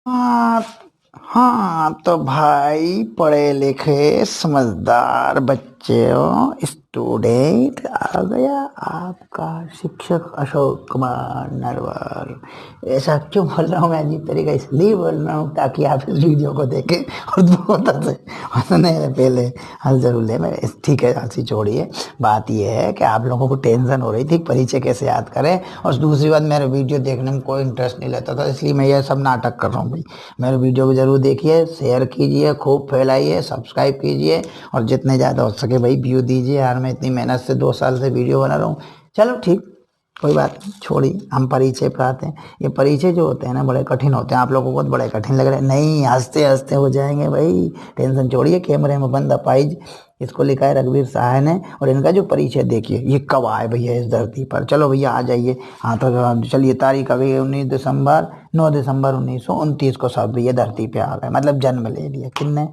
हाँ। हाँ तो भाई पढ़े लिखे समझदार बच्चों स्टूडेंट आ गया आपका शिक्षक अशोक कुमार नरवर। ऐसा क्यों बोल रहा हूँ मैं अजीब तरीका, इसलिए बोल रहा हूँ ताकि आप इस वीडियो को देखें और बहुत हंसने पहले हंस जरूर ले। मैं ठीक है, हंसी छोड़िए। बात यह है कि आप लोगों को टेंशन हो रही थी परिचय कैसे याद करें, और दूसरी बात मेरे वीडियो देखने में कोई इंटरेस्ट नहीं लेता था, इसलिए मैं ये सब नाटक कर रहा हूँ। भाई मेरे वीडियो को जरूर देखिए, शेयर कीजिए, खूब फैलाइए, सब्सक्राइब कीजिए और जितने ज़्यादा हो सके भाई व्यू दीजिए। यार मैं इतनी मेहनत से 2 साल से वीडियो बना रहा हूँ। चलो ठीक, कोई बात नहीं, छोड़िए। हम परिचय पे आते हैं। ये परिचय जो होते हैं ना बड़े कठिन होते हैं, आप लोगों को तो बड़े कठिन लग रहे हैं। नहीं, हंसते हंसते हो जाएंगे भाई, टेंशन छोड़िए। कैमरे में बंद अपाइज, इसको लिखा है रघुवीर सहाय ने। और इनका जो परिचय देखिए, ये कब आए भैया इस धरती पर। चलो भैया आ जाइए। हाँ तो चलिए, तारीख आ गई 19 दिसंबर, 9 दिसंबर 1929 को सब भैया धरती पे आ गए, मतलब जन्म ले लिया। किनने?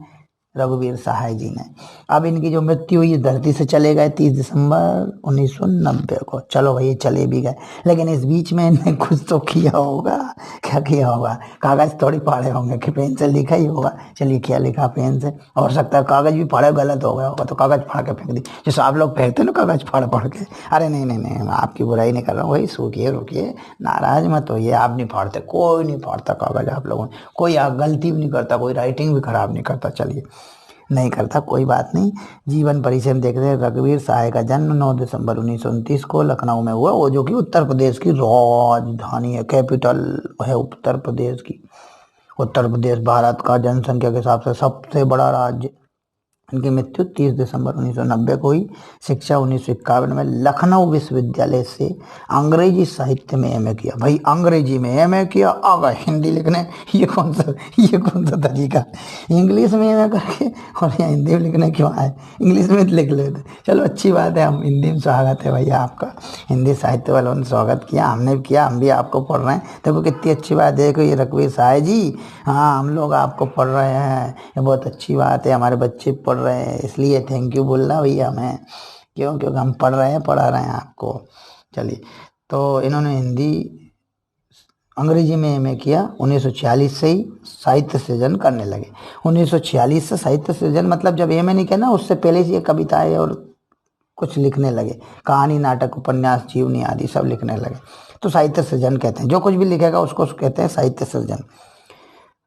रघुवीर सहाय जी ने। अब इनकी जो मृत्यु हुई, इस धरती से चले गए 30 दिसंबर 1990 को। चलो भैया चले भी गए, लेकिन इस बीच में इन्हें कुछ तो किया होगा। क्या किया होगा? कागज थोड़ी फाड़े होंगे कि पेन से लिखा ही होगा। चलिए क्या लिखा पेन से, हो सकता है कागज भी फाड़े गलत हो गया होगा तो कागज फाड़ के फेंक दी, जैसे आप लोग फेंकते ना कागज फाड़ फाड़ के। अरे नहीं नहीं नहीं, मैं आपकी बुराई नहीं कर रहा हूँ भाई, रुकिए रुकिए, नाराज मत होइए। आप नहीं फाड़ते, कोई नहीं फाड़ता कागज आप लोगों में, कोई गलती भी नहीं करता, कोई राइटिंग भी खराब नहीं करता। चलिए नहीं करता, कोई बात नहीं। जीवन परिचय में देखते हैं, रघुवीर सहाय का जन्म 9 दिसंबर 1929 को लखनऊ में हुआ, वो जो कि उत्तर प्रदेश की राजधानी है, कैपिटल है उत्तर प्रदेश की। उत्तर प्रदेश भारत का जनसंख्या के हिसाब से सबसे बड़ा राज्य। इनकी मृत्यु 30 दिसंबर 1990 को हुई। शिक्षा 1951 में लखनऊ विश्वविद्यालय से अंग्रेजी साहित्य में एमए किया। भाई अंग्रेजी में एमए किया, आ गए हिंदी लिखने। ये कौन सा तरीका, इंग्लिश में एमए करके और यहाँ हिंदी में लिखने क्यों आए? इंग्लिश में लिख लेते। चलो अच्छी बात है, हम हिंदी में स्वागत है भैया आपका। हिंदी साहित्य वालों ने स्वागत किया, हमने भी किया, हम भी आपको पढ़ रहे हैं। देखो कितनी अच्छी बात है, देखो ये रघुवीर सहाय जी, हाँ हम लोग आपको पढ़ रहे हैं, ये बहुत अच्छी बात है। हमारे बच्चे पढ़ रहे हैं, इसलिए थैंक यू बोलना भैया हमें। क्यों? क्योंकि हम पढ़ रहे हैं, पढ़ा रहे हैं आपको। चलिए, तो इन्होंने हिंदी अंग्रेजी में एमए किया। 1946 से ही साहित्य सृजन करने लगे। 1946 से साहित्य सृजन मतलब जब एमए नहीं किया ना, उससे पहले से ये कविताएं और कुछ लिखने लगे, कहानी, नाटक, उपन्यास, जीवनी आदि सब लिखने लगे। तो साहित्य सृजन कहते हैं, जो कुछ भी लिखेगा उसको कहते हैं साहित्य सृजन।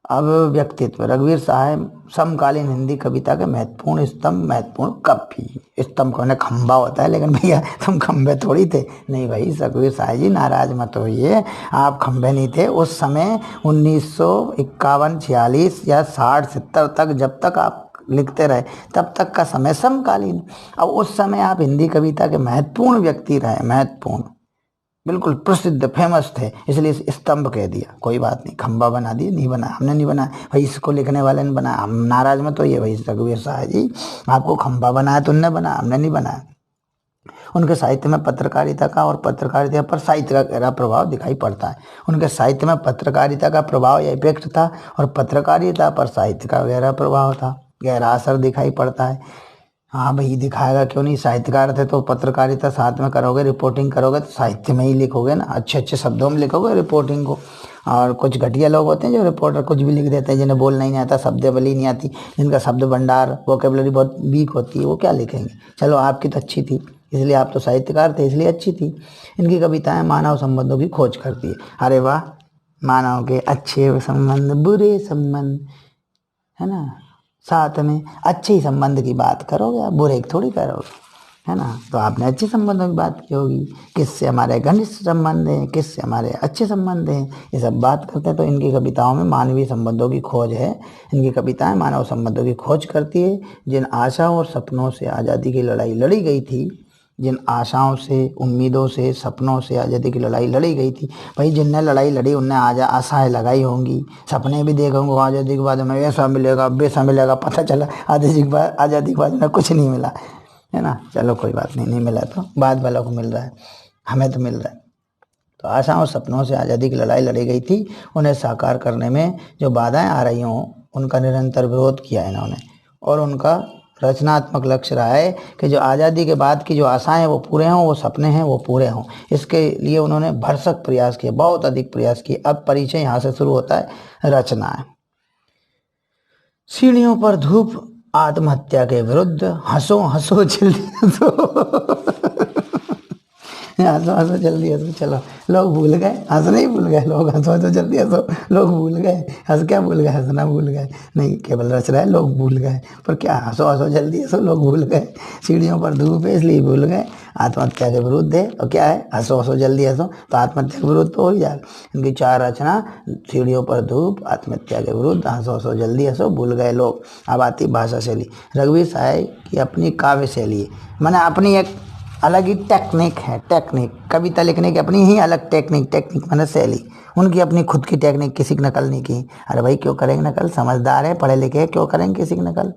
अब व्यक्तित्व, रघुवीर सहाय समकालीन हिंदी कविता के महत्वपूर्ण स्तंभ, महत्वपूर्ण कवि। स्तंभ को खंबा होता है, लेकिन भैया तुम खंबे थोड़ी थे। नहीं भाई रघुवीर सहाय जी, नाराज मत होइए, आप खंबे नहीं थे उस समय। 1951, 46 या 60, 70 तक, जब तक आप लिखते रहे तब तक का समय समकालीन। अब उस समय आप हिंदी कविता के महत्वपूर्ण व्यक्ति रहे, महत्वपूर्ण, बिल्कुल प्रसिद्ध, फेमस थे, इसलिए स्तंभ कह दिया। कोई बात नहीं, खंबा बना दिए, नहीं बनाया, हमने नहीं बनाया भाई, इसको लिखने वाले ने बनाया। हम नाराज मत होइए भाई रघुवीर सहाय जी, आपको खंबा बनाया तो उनने बनाया, हमने नहीं बनाया। उनके साहित्य में पत्रकारिता का और पत्रकारिता पर साहित्य का गहरा प्रभाव दिखाई पड़ता है। उनके साहित्य में पत्रकारिता का प्रभाव या इफेक्ट था, और पत्रकारिता पर साहित्य का गहरा प्रभाव था, गहरा असर दिखाई पड़ता है। हाँ भाई दिखाएगा क्यों नहीं, साहित्यकार थे तो पत्रकारिता साथ में करोगे, रिपोर्टिंग करोगे तो साहित्य में ही लिखोगे ना, अच्छे अच्छे शब्दों में लिखोगे रिपोर्टिंग को। और कुछ घटिया लोग होते हैं जो रिपोर्टर कुछ भी लिख देते हैं, जिन्हें बोलना ही नहीं आता, शब्दावली नहीं आती, जिनका शब्द भंडार, वोकेबलरी बहुत वीक होती है, वो क्या लिखेंगे। चलो आपकी तो अच्छी थी, इसलिए आप तो साहित्यकार थे, इसलिए अच्छी थी। इनकी कविताएं मानव संबंधों की खोज करती है। अरे वाह, मानव के अच्छे संबंध, बुरे संबंध, है ना, साथ में अच्छे ही संबंध की बात करोगे, आप बुरे की थोड़ी करोगे, है ना। तो आपने अच्छे संबंधों की बात की होगी, किससे हमारे घनिष्ठ संबंध हैं, किससे हमारे अच्छे संबंध हैं, ये सब बात करते हैं। तो इनकी कविताओं में मानवीय संबंधों की खोज है। इनकी कविताएं मानव संबंधों की खोज करती है। जिन आशाओं और सपनों से आज़ादी की लड़ाई लड़ी गई थी, जिन आशाओं से, उम्मीदों से, सपनों से आज़ादी की लड़ाई लड़ी गई थी, भाई जिनने लड़ाई लड़ी उनने आशाएं लगाई होंगी, सपने भी देखे होंगे आज़ादी के बाद हमें ऐसा मिलेगा, वैसा मिलेगा। पता चला आज़ादी के बाद में कुछ नहीं मिला, है ना। चलो कोई बात नहीं, नहीं मिला तो बाद वालों को मिल रहा है, हमें तो मिल रहा है। तो आशाओं और सपनों से आज़ादी की लड़ाई लड़ी गई थी। उन्हें साकार करने में जो बाधाएं आ रही हों, उनका निरंतर विरोध किया इन्होंने, और उनका रचनात्मक लक्ष्य रहा है कि जो आज़ादी के बाद की जो आशाएं वो पूरे हों, वो सपने हैं वो पूरे हों। इसके लिए उन्होंने भरसक प्रयास किए, बहुत अधिक प्रयास किए। अब परिचय यहाँ से शुरू होता है, रचना है। सीढ़ियों पर धूप, आत्महत्या के विरुद्ध, हंसो हंसो जल्दी हंसो हंसो हंसो जल्दी हंसो। चलो लोग भूल गए, हंसना ही भूल गए लोग, हंसो हंसो जल्दी हंसो लोग भूल गए। हंस क्या भूल गए, हंसना भूल गए नहीं, केवल रच रहा है लोग भूल गए। पर क्या, हंसो हंसो जल्दी हंसो लोग भूल गए। सीढ़ियों पर धूप है इसलिए भूल गए, आत्महत्या के विरुद्ध है और क्या है, हंसो हंसो जल्दी हंसो। तो आत्महत्या के विरुद्ध तो हो ही जाए। इनकी 4 रचना, सीढ़ियों पर धूप, आत्महत्या के विरुद्ध, हंसो हंसो जल्दी हंसो, भूल गए लोग। अब आती भाषा शैली। रघुवीर साय की अपनी काव्य शैली, मैंने अपनी एक अलग ही टेक्निक है। टेक्निक, कविता लिखने की अपनी ही अलग टेक्निक। टेक्निक मैंने शैली, उनकी अपनी खुद की टेक्निक, किसी की नकल नहीं की। अरे भाई क्यों करेंगे नकल, समझदार है, पढ़े लिखे, क्यों करेंगे किसी की नकल।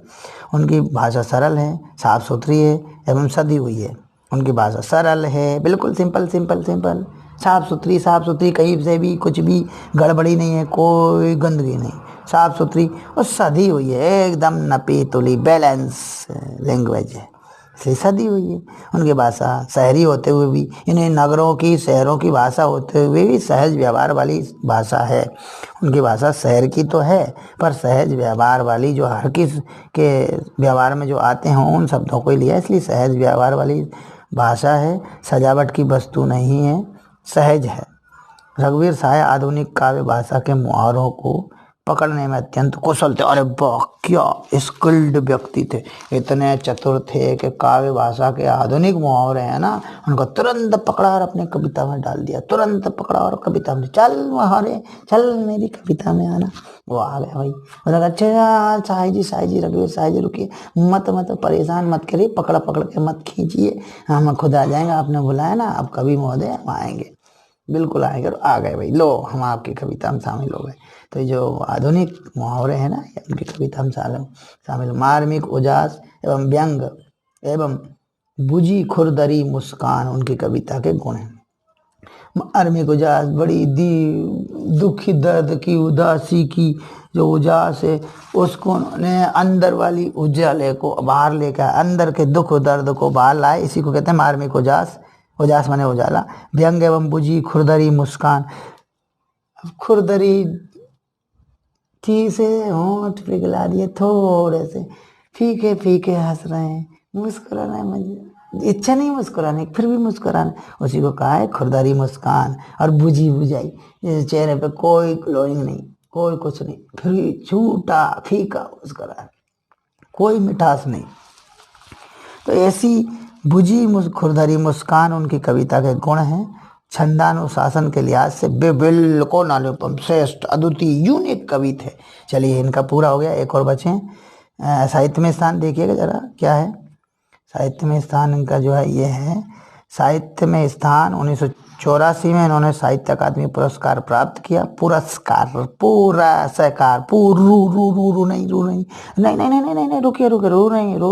उनकी भाषा सरल है, साफ सुथरी है एवं सदी हुई है। उनकी भाषा सरल है, बिल्कुल सिंपल सिंपल सिंपल, साफ सुथरी, कहीं से भी कुछ भी गड़बड़ी नहीं है, कोई गंदगी नहीं, साफ सुथरी और सदी हुई है, एकदम नपी तुली बैलेंस लैंग्वेज है, इसलिए सदी हुई है। उनकी भाषा शहरी होते हुए भी, इन्हें नगरों की शहरों की भाषा होते हुए भी सहज व्यवहार वाली भाषा है। उनकी भाषा शहर की तो है पर सहज व्यवहार वाली, जो हर किस के व्यवहार में जो आते हैं उन शब्दों को ही लिया, इसलिए सहज व्यवहार वाली भाषा है। सजावट की वस्तु नहीं है, सहज है। रघुवीर साय आधुनिक काव्य भाषा के मुहावरों को पकड़ने में अत्यंत कुशल थे। अरे वाह, क्या स्किल्ड व्यक्ति थे, इतने चतुर थे कि काव्य भाषा के आधुनिक मुहावरे हैं ना, उनको तुरंत पकड़ा और अपने कविता में डाल दिया। तुरंत पकड़ा और कविता में, चल मुहावरे चल मेरी कविता में आना। वो आ गए भाई, मतलब अच्छा साई जी रघुवीर साई जी रुकिए, मत परेशान मत करिए, पकड़ के मत खींचिए, हम खुद आ जाएंगे, आपने बुलाया ना, अब कभी महोदय हम आएंगे, बिल्कुल आएंगे। और आ गए भाई, लो हम आपकी कविता में शामिल हो गए। तो ये जो आधुनिक मुहावरे हैं ना, उनकी कविता में शामिल। मार्मिक उजास एवं व्यंग एवं बुझी खुरदरी मुस्कान उनकी कविता के गुण हैं। मार्मिक उजास, बड़ी दुखी दर्द की, उदासी की जो उजास है, उसको उन्होंने अंदर वाली उजाले को बाहर लेकर, अंदर के दुख दर्द को बाहर लाए, इसी को कहते हैं मार्मिक उजास। उजास माने उजाला। व्यंग एवं बुझी खुरदरी मुस्कान, खुरदरी ठीक से होंठ पिघला दिए, थोड़े से फीके फीके हंस रहे हैं, मुस्कुराना है, इच्छा नहीं मुस्कुराने फिर भी मुस्कुराना, उसी को कहा है खुरदरी मुस्कान। और बुझी बुझाई, चेहरे पे कोई ग्लोइंग नहीं, कोई कुछ नहीं, फिर भी झूठा फीका मुस्कुराना, कोई मिठास नहीं। तो ऐसी बुझी खुरदरी मुस्कान उनकी कविता के गुण हैं। छंदानुशासन के लिहाज से बिल्कुल अनुपम, श्रेष्ठ, अद्वितीय, यूनिक कवि थे। चलिए इनका पूरा हो गया, एक और बचे। साहित्य में स्थान देखिएगा जरा क्या है। साहित्य में स्थान इनका जो है ये है, साहित्य में स्थान 1984 में इन्होंने साहित्य अकादमी पुरस्कार प्राप्त किया। पुरस्कार, पूरा सहकार, रू नहीं रुकिए रू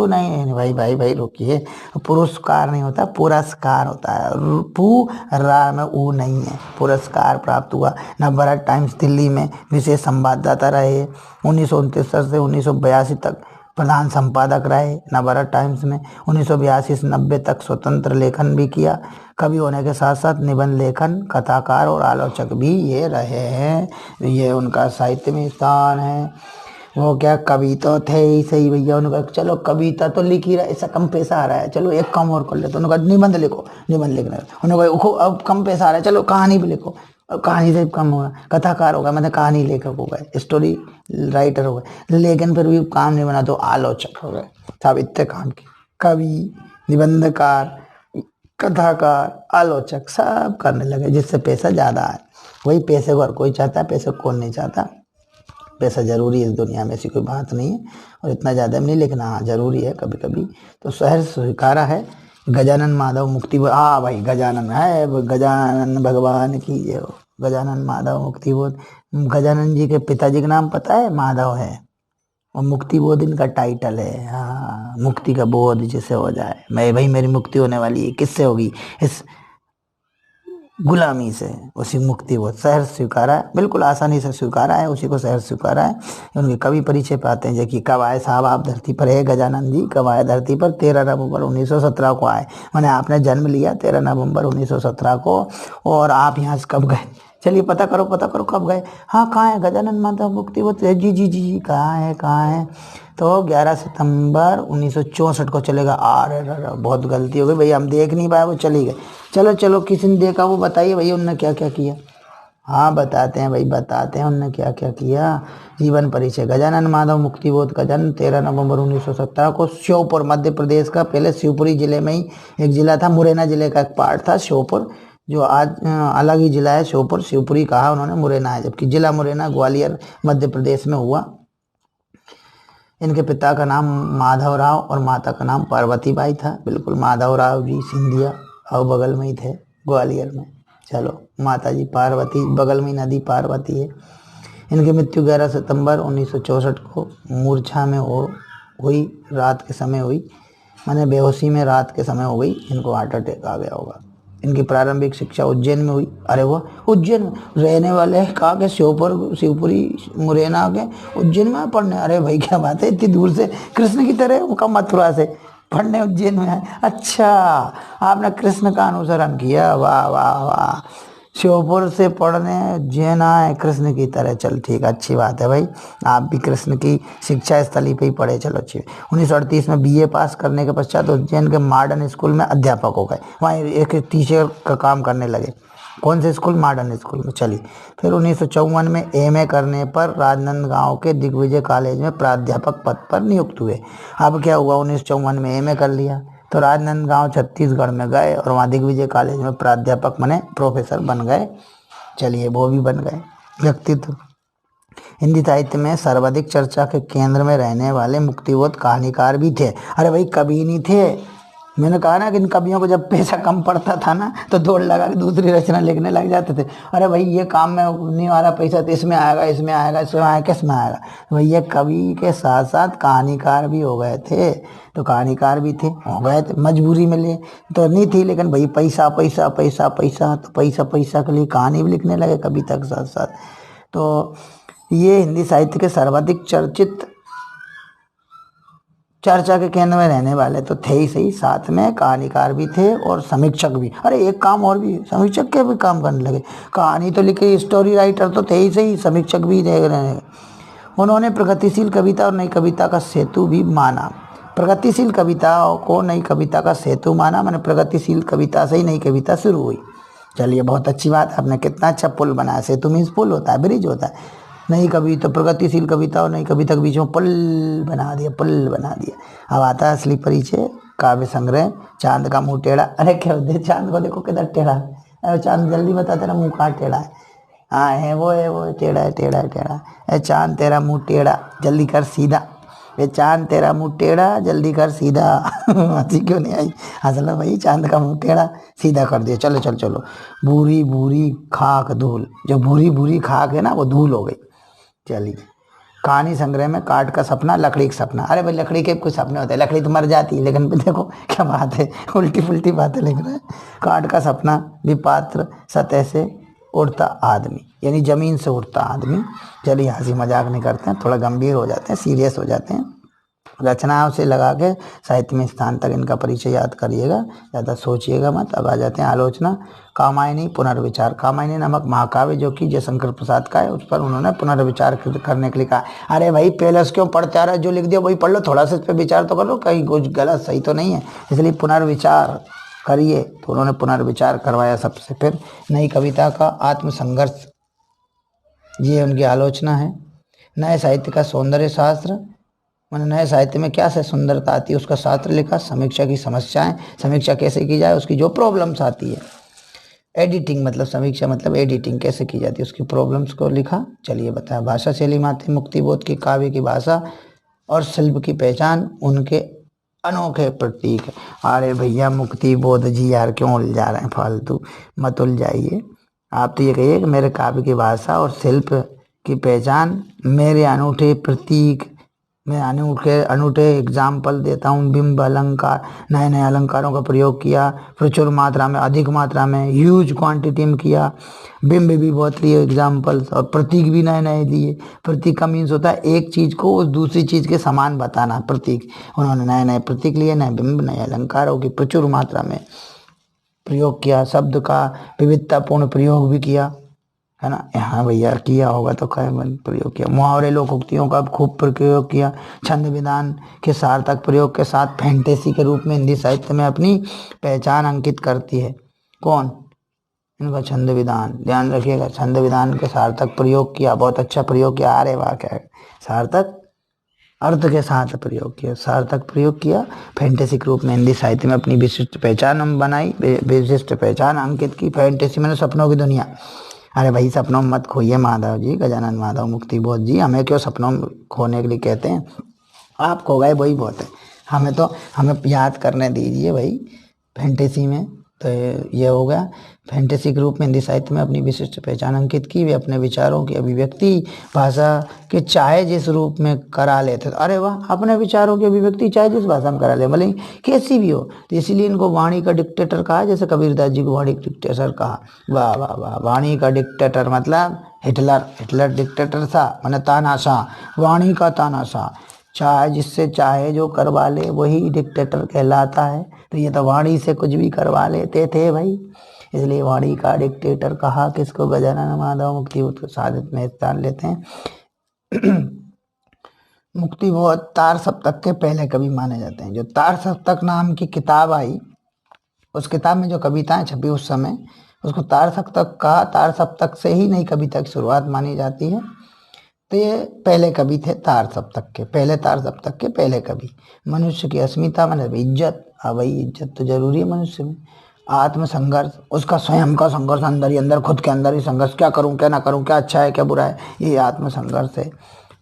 नहीं भाई रुकिए, पुरस्कार नहीं होता, पुरस्कार होता है। पूरा में ऊ नहीं है, पुरस्कार प्राप्त हुआ। नवभारत टाइम्स दिल्ली में विशेष संवाददाता रहे। 1969 से 1982 तक प्रधान संपादक रहे नवभारत टाइम्स में। 1982 से 90 तक स्वतंत्र लेखन भी किया। कवि होने के साथ साथ निबंध लेखन, कथाकार और आलोचक भी ये रहे हैं। ये उनका साहित्य में स्थान है। वो क्या, कवि तो थे ही सही भैया, उन्होंने कहा चलो कविता तो लिख ही रहा है, इससे कम पैसा आ रहा है, चलो एक काम और कर लेते। उन्होंने कहा निबंध लिखो, निबंध लिखना। उन्होंने कहा अब कम पैसा आ रहा है, चलो कहानी भी लिखो, कहानी से कम होगा, कथाकार होगा, मतलब कहानी लेखक हो गए, स्टोरी राइटर हो गए। लेकिन फिर भी काम नहीं बना तो आलोचक हो गए। सब इतने काम किए, कवि, निबंधकार, कथाकार, आलोचक सब करने लगे, जिससे पैसा ज़्यादा आए। वही पैसे को हर कोई चाहता है, पैसे कौन नहीं चाहता। पैसा जरूरी है इस दुनिया में, ऐसी कोई बात नहीं है, और इतना ज़्यादा भी नहीं, लेकिन हाँ जरूरी है कभी कभी। तो शहर स्वीकारा है। गजानन माधव मुक्ति, हाँ भाई गजानन है, गजानन भगवान की जय हो। गजानन माधव मुक्ति बोध, गजानन जी के पिताजी का नाम पता है, माधव है, और मुक्ति बोध इनका टाइटल है। हाँ, मुक्ति का बोध जिसे हो जाए, मैं भाई मेरी मुक्ति होने वाली है, किससे होगी, इस गुलामी से उसी मुक्ति बोध शहर स्वीकारा है, बिल्कुल आसानी से स्वीकारा है, उसी को शहर स्वीकारा है। उनके कवि परिचय पाते हैं कि कब आए साहब आप धरती पर, है गजानन जी कब आए धरती पर? 13 नवंबर 1917 को आए। मैंने आपने जन्म लिया 13 नवंबर 1917 को, और आप यहाँ से कब गए? चलिए पता करो कब गए। हाँ कहाँ है गजानन माधव मुक्ति बोध? जी जी जी कहाँ है? तो 11 सितंबर 1964 को चलेगा। अरे बहुत गलती हो गई भैया, हम देख नहीं पाए, वो चली गए। चलो किसी ने देखा वो बताइए भैया उनने क्या क्या किया। हाँ बताते हैं भाई, बताते हैं उनने क्या क्या किया। जीवन परिचय। गजानन माधव मुक्तिबोध का जन्म 13 नवंबर 1917 को श्योपुर मध्य प्रदेश का, पहले शिवपुरी जिले में ही एक जिला था, मुरैना जिले का एक पार्ट था श्योपुर, जो आज अलग ही जिला है श्योपुर। शिवपुरी कहा उन्होंने, मुरैना है, जबकि जिला मुरैना ग्वालियर मध्य प्रदेश में हुआ। इनके पिता का नाम माधवराव और माता का नाम पार्वती बाई था। बिल्कुल माधवराव जी सिंधिया और बगल में ही थे ग्वालियर में। चलो माता जी पार्वती, बगल में नदी पार्वती है। इनकी मृत्यु 11 सितंबर 1964 को मूर्छा में हुई, रात के समय हुई, माने बेहोशी में रात के समय हो गई, इनको हार्ट अटैक आ गया होगा। इनकी प्रारंभिक शिक्षा उज्जैन में हुई। अरे वो उज्जैन रहने वाले कहा के शिवपुरी मुरैना के उज्जैन में पढ़ने? अरे भाई क्या बात है, इतनी दूर से कृष्ण की तरह उनका मथुरा से पढ़ने उज्जैन में है। अच्छा आपने कृष्ण का अनुसरण किया, वाह वाह वाह। श्योपुर से पढ़ने उज्जैन आए कृष्ण की तरह, चल ठीक अच्छी बात है भाई, आप भी कृष्ण की शिक्षा स्थली पे ही पढ़े, चलो अच्छी। 1938 में बीए पास करने के पश्चात उज्जैन के मॉडर्न स्कूल में अध्यापक हो गए, वहाँ एक टीचर का काम करने लगे। कौन से स्कूल? मॉडर्न स्कूल में। चलिए फिर 1954 में एमए करने पर राजनांदगांव के दिग्विजय कॉलेज में प्राध्यापक पद पर नियुक्त हुए। अब क्या हुआ, 1954 में एमए कर लिया तो राजनांदगांव छत्तीसगढ़ में गए और वहाँ दिग्विजय कॉलेज में प्राध्यापक बने, प्रोफेसर बन गए। चलिए वो भी बन गए। व्यक्तित्व। हिंदी साहित्य में सर्वाधिक चर्चा के केंद्र में रहने वाले मुक्तिबोध कहानीकार भी थे। अरे भाई कवि नहीं थे, मैंने कहा ना कि इन कवियों को जब पैसा कम पड़ता था ना तो दौड़ लगा के दूसरी रचना लिखने लग जाते थे। अरे भाई ये काम में नहीं आ रहा पैसा तो इसमें आएगा, इसमें आएगा, किस में आएगा। भैया कवि के साथ साथ कहानीकार भी हो गए थे, तो कहानीकार भी थे, हो गए थे, मजबूरी में ले तो नहीं थी, लेकिन भाई पैसा पैसा पैसा पैसा, तो पैसा पैसा के लिए कहानी भी लिखने लगे कविता के साथ साथ। तो ये हिंदी साहित्य के सर्वाधिक चर्चा के केंद्र में रहने वाले तो थे ही सही, साथ में कहानीकार भी थे और समीक्षक भी। अरे एक काम और भी, समीक्षक के भी काम करने लगे। कहानी तो लिखे, स्टोरी राइटर तो थे ही सही, समीक्षक भी रहे। उन्होंने प्रगतिशील कविता और नई कविता का सेतु भी माना। प्रगतिशील कविताओं को नई कविता का सेतु माना, मैंने प्रगतिशील कविता से ही नई कविता शुरू हुई। चलिए बहुत अच्छी बात, आपने कितना अच्छा पुल बनाया। सेतु मीन्स पुल होता है, ब्रिज होता है। नई कविता, प्रगतिशील कविता और नई कविता के बीच में पुल बना दिया। अब आता है असली परिचय। काव्य संग्रह। चांद का मुंह टेढ़ा। अरे क्या होते, चांद को देखो किधर टेढ़ा है। अरे चांद जल्दी बता तेरा मुंह कहाँ टेढ़ा है। हाँ है वो टेढ़ा है। अरे चांद तेरा मुंह टेढ़ा जल्दी कर सीधा। ये चांद तेरा मुंह टेढ़ा जल्दी कर सीधा। हंसी क्यों नहीं आई? हंसला भाई, चांद का मुंह टेढ़ा सीधा कर दिया। चलो। भूरी भूरी खाक धूल, जो भूरी भूरी खाक है ना वो धूल हो गई। चलिए कहानी संग्रह में काठ का सपना, लकड़ी का सपना। अरे भाई लकड़ी के कुछ सपने होते हैं, लकड़ी तो मर जाती है, लेकिन देखो क्या बात है, उल्टी पुल्टी बातें लिख रहे हैं। काठ का सपना, विपात्र सतह से उड़ता आदमी, यानी जमीन से उड़ता आदमी। चलिए हंसी मजाक नहीं करते हैं, थोड़ा गंभीर हो जाते हैं, सीरियस हो जाते हैं। रचनाओं से लगा के साहित्य में स्थान तक इनका परिचय याद करिएगा, ज़्यादा सोचिएगा मत। अब आ जाते हैं आलोचना। कामायनी पुनर्विचार। कामायनी नामक महाकाव्य जो कि जयशंकर प्रसाद का है, उस पर उन्होंने पुनर्विचार करने के लिए कहा। अरे भाई पहले से क्यों पढ़ते आ रहा है, जो लिख दिया वही पढ़ लो, थोड़ा सा इस पर विचार तो कर लो, कहीं कुछ गलत सही तो नहीं है, इसलिए पुनर्विचार करिए। तो उन्होंने पुनर्विचार करवाया सबसे। फिर नई कविता का आत्मसंघर्ष, ये उनकी आलोचना है। नए साहित्य का सौंदर्य शास्त्र, मैंने नए साहित्य में क्या से सुंदरता आती है उसका शास्त्र लिखा। समीक्षा की समस्याएं, समीक्षा कैसे की जाए, उसकी जो प्रॉब्लम्स आती है। एडिटिंग मतलब समीक्षा मतलब एडिटिंग कैसे की जाती है, उसकी प्रॉब्लम्स को लिखा। चलिए बताया। भाषा शैली माथे मुक्तिबोध की काव्य की भाषा और शिल्प की पहचान, उनके अनोखे प्रतीक। अरे भैया मुक्तिबोध जी यार क्यों उलझा रहे हैं, फालतू मत उलझाइए। आप तो ये कहिए कि मेरे काव्य की भाषा और शिल्प की पहचान, मेरे अनूठे प्रतीक, मैं अनूठे अनूठे एग्जाम्पल देता हूँ। बिंब अलंकार, नए नए अलंकारों का प्रयोग किया, प्रचुर मात्रा में, अधिक मात्रा में, ह्यूज क्वांटिटी में किया। बिंब भी बहुत लिए एग्जाम्पल्स, और प्रतीक भी नए नए दिए। प्रतीक का मीन्स होता है एक चीज़ को उस दूसरी चीज़ के समान बताना, प्रतीक। उन्होंने नए नए प्रतीक लिए, नए बिंब, नए अलंकारों की प्रचुर मात्रा में प्रयोग किया। शब्द का विविधतापूर्ण प्रयोग भी किया, है ना। हाँ भैया, किया होगा तो कई प्रयोग किया। मुहावरे, लोकोक्तियों का खूब प्रयोग किया। छंद विधान के सार्थक प्रयोग के साथ फैंटेसी के रूप में हिंदी साहित्य में अपनी पहचान अंकित करती है। कौन? इनका छंद विधान, ध्यान रखिएगा, छंद विधान के सार्थक प्रयोग किया, बहुत अच्छा प्रयोग किया। अरे वाह, क्या है, सार्थक अर्थ के साथ प्रयोग किया, सार्थक प्रयोग किया। फैंटेसी के रूप में हिंदी साहित्य में अपनी विशिष्ट पहचान बनाई, विशिष्ट पहचान अंकित की। फैंटेसी मैंने सपनों की दुनिया। अरे भाई, सपनों में मत खोइए माधव जी, गजानन माधव मुक्ति बोध जी। हमें क्यों सपनों में खोने के लिए कहते हैं? आप खो गए वही बहुत है। हमें याद करने दीजिए भाई। फैंटेसी में तो ये हो गया। फैंटेसी के रूप में हिंदी साहित्य में अपनी विशिष्ट पहचान अंकित की। वे अपने विचारों की अभिव्यक्ति भाषा के चाहे जिस रूप में करा लेते। अरे वाह, अपने विचारों की अभिव्यक्ति चाहे जिस भाषा में करा ले, भले कैसी भी हो। तो इसीलिए इनको वाणी का डिक्टेटर कहा, जैसे कबीरदास जी को वाणी का डिक्टेटर कहा। वाह वाह वाह, वाणी का डिक्टेटर मतलब हिटलर। हिटलर डिक्टेटर था, मैंने तानाशाह, वाणी का तानाशाह। चाहे जिससे चाहे जो करवा ले वही डिक्टेटर कहलाता है। तो ये तो वाणी से कुछ भी करवा लेते थे भाई, इसलिए वाणी का डिक्टेटर कहा किसको? गजानन माधव मुक्ति बोध साधित में स्थान लेते हैं। मुक्ति बोध तार सप्तक के पहले कवि माने जाते हैं। जो तार सप्तक नाम की किताब आई, उस किताब में जो कविताएं छपी उस समय, उसको तार सप्तक कहा। तार सप्तक से ही नई कविता की शुरुआत मानी जाती है। तो ये पहले कवि थे तार सप्तक के, पहले तार सप्तक के पहले कवि। मनुष्य की अस्मिता माने इज्जत। हाँ भाई, इज्जत तो जरूरी है मनुष्य में। आत्म संघर्ष, उसका स्वयं का संघर्ष, अंदर ही अंदर, खुद के अंदर ही संघर्ष, क्या करूं क्या ना करूं, क्या अच्छा है क्या बुरा है, ये आत्म संघर्ष है।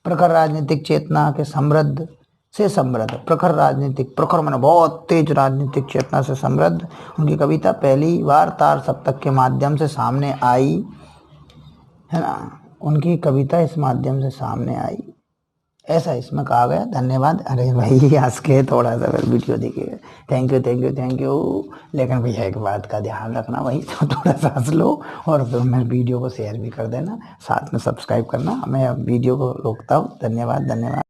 प्रखर राजनीतिक चेतना के समृद्ध से समृद्ध, प्रखर राजनीतिक, प्रखर माने बहुत तेज राजनीतिक चेतना से समृद्ध उनकी कविता पहली बार तार सप्तक के माध्यम से सामने आई, है ना। उनकी कविता इस माध्यम से सामने आई, ऐसा इसमें कहा गया। धन्यवाद। अरे भाई, हंस के थोड़ा सा वीडियो देखिएगा। Thank you thank you thank you. लेकिन भैया एक बात का ध्यान रखना भाई, तो थोड़ा सा हंस लो और फिर मैं वीडियो को शेयर भी कर देना, साथ में सब्सक्राइब करना। मैं वीडियो को रोकता हूँ। धन्यवाद धन्यवाद।